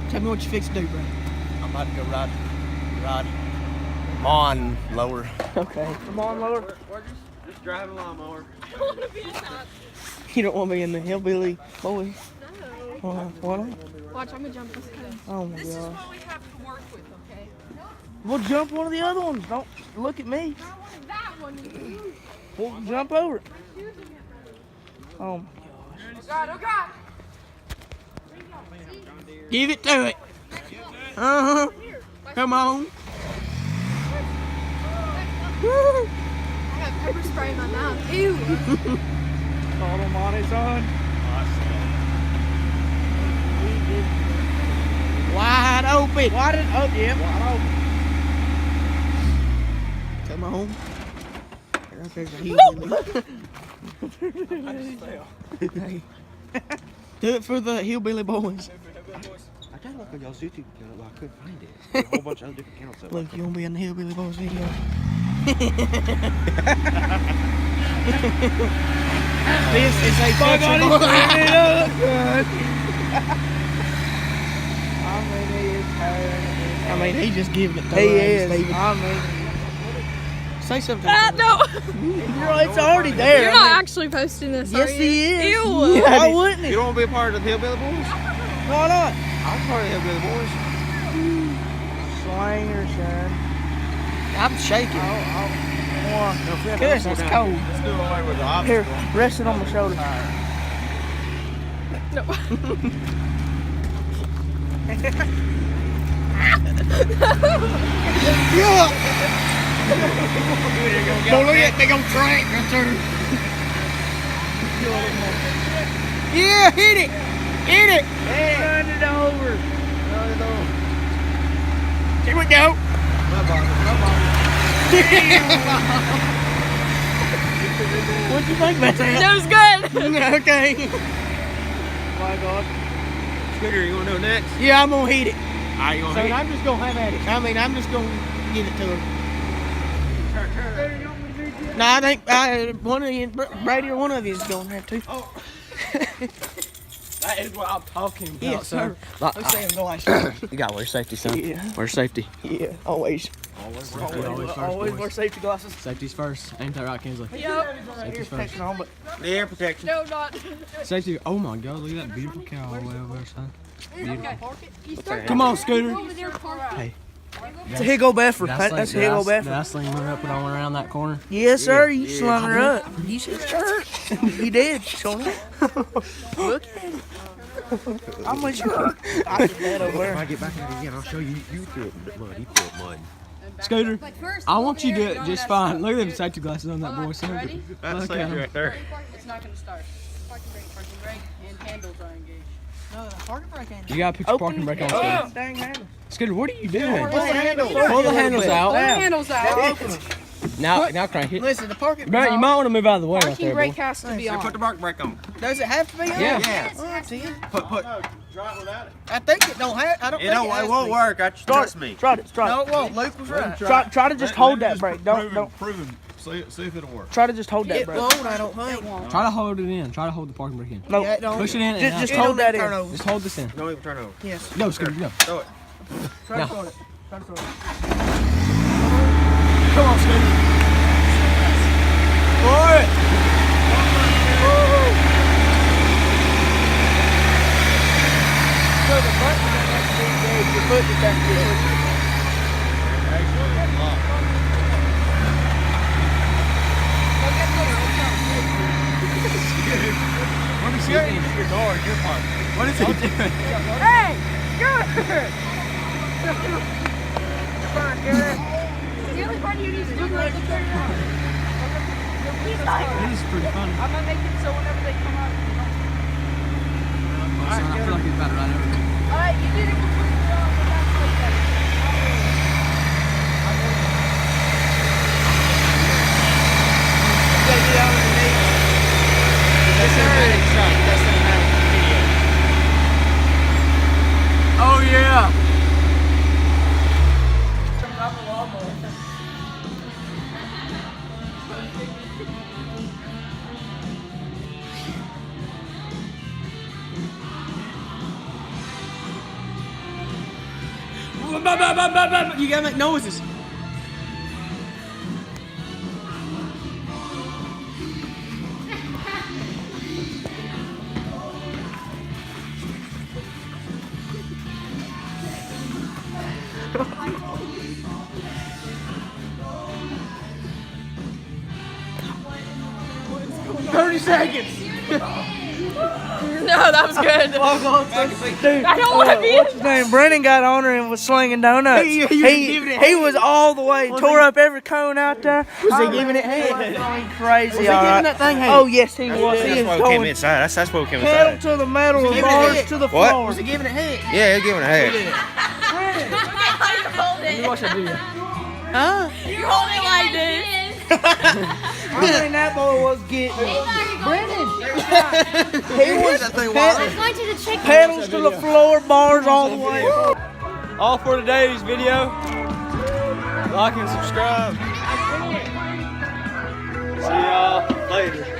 Tell me what you fix to do, bro. I'm about to go ride lawn lower. Okay. Come on, lower. We're just driving a lawnmower. I want to be in that. You don't want me in the hillbilly boy. No. Why not? Watch, I'm gonna jump this kind. Oh my This is god. what we have to work with, okay? We'll jump one of the other ones. Don't look at me. I wanted that one. We'll jump over it. Oh my Oh God, oh God. Give it to it. Uh-huh. Come on. Woo. I got pepper spray in my mouth. Ew. Call him on his own. Wide open. Wide open. Come on. There's a Hey. Do it for the hillbilly boys. I tried to look on y'all's YouTube channel, but I couldn't find it. There's a whole bunch of other different accounts. Look, you won't be in the hillbilly boys video. This is a country boy. I mean, he just giving it to He is. Steven. I mean, Say something. No. It's already there. You're not actually posting this, Yes, are you? he is. Ew. Why wouldn't You he? don't want to be a part of the Hillbilly Boys? Why not? I'm part of the Hillbilly Boys. Slanger, son. I'm shaking. Goodness, it's cold. Let's do away with the Here, obstacle. rest it on my shoulder. No. Don't look at that big old track right there. Yeah, hit it. Hit it. Run it over. Here we go. What'd you think about that? That was good. Okay. My God. Scooter, you want to know next? Yeah, I'm gonna hit it. Alright, you want So to hit I'm just gonna have at it. I mean, I'm just gonna give it to her. No, I think one of you, Brady or one of you is gonna have to. Oh. That is what I'm talking about, Yes, sir. son. I'm saying glasses. You gotta wear safety, son. Yeah. Wear safety. Yeah, always. Always wear safety glasses. Safety's first. Ain't that right, Kinsley? Yep. Safety's first. Protection on, but The air protection. No, not. Safety. Oh my God, look at that beautiful cow all the way over there, son. Okay. You start Come on, Scooter. over there, park. Hey. it's a Higo Bedford. That's a Higo Did I Bedford. sling her up when I went around that corner? Yes, sir. You slung her up. You said sure. You did. Show me. Look at it. How much you I said that over If there. I get back at it again, I'll show you. You threw it mud. He threw it mud. Scooter, I want you to do it just fine. Look at them safety glasses on that boy, son. Ready? That's safety right there. It's not gonna start. Parking brake, and handles are engaged. No, the parking brake ain't. You gotta put your parking brake on, Scooter. Dang handle. Scooter, what are you doing? Pull the handle. Pull the handles Pull the out. handles out. Now crank it. Listen, the parking Bro, you might want to move out of the way right Parking there, brake boy. has to be on. Put the parking brake on. Does it have to be on? Yeah. Oh, see? Put. I think it don't have. I don't think it has It won't to be. work. Trust me. Try it. No, it won't. Luke was right. Try to just Let hold me that brake. Don't. Prove him. See if it'll work. Try to just hold that It brake. won't, I don't think. Try to hold it in. Try to hold the parking brake in. No, Yeah, it don't. Push it in and just out. hold that Turn in. over. Just hold this in. Don't even turn over. Yes. Go, Scooter, go. Try Now. to throw it. Try to throw it. Come on, Scooter. Boy! So the button doesn't have to be engaged. Your foot just has to be pushed. Let me see it into your door in your part. What is he doing? Hey! Good! Fine, Garrett. The only part you need to do is look at it out. This is pretty funny. I'm gonna make it so whenever they come out, you don't. I feel like he's about to ride over me. Alright, you did it completely wrong, but that's way better. You gotta get out underneath. Yes, sir. Oh, yeah. You gotta make noises. No, that was good. Dude, I don't want to be. what's his name? Brennan got on her and was slinging donuts. He was all the way, tore up every cone out there. Was he giving it head? Crazy, Was he all giving right. that thing head? Oh yes, he was. He That's was why we came going inside. That's why we came pedal inside. to the metal, Give it a bars hit. to the What? floor. Was he giving it head? Yeah, he's giving a head. Let me watch that video. Huh? You hold it like this. I mean, that boy was getting it. Brennan. He was Going to the chicken. pedals to the floor, bars all the way. All for today's video. Like and subscribe. See y'all later.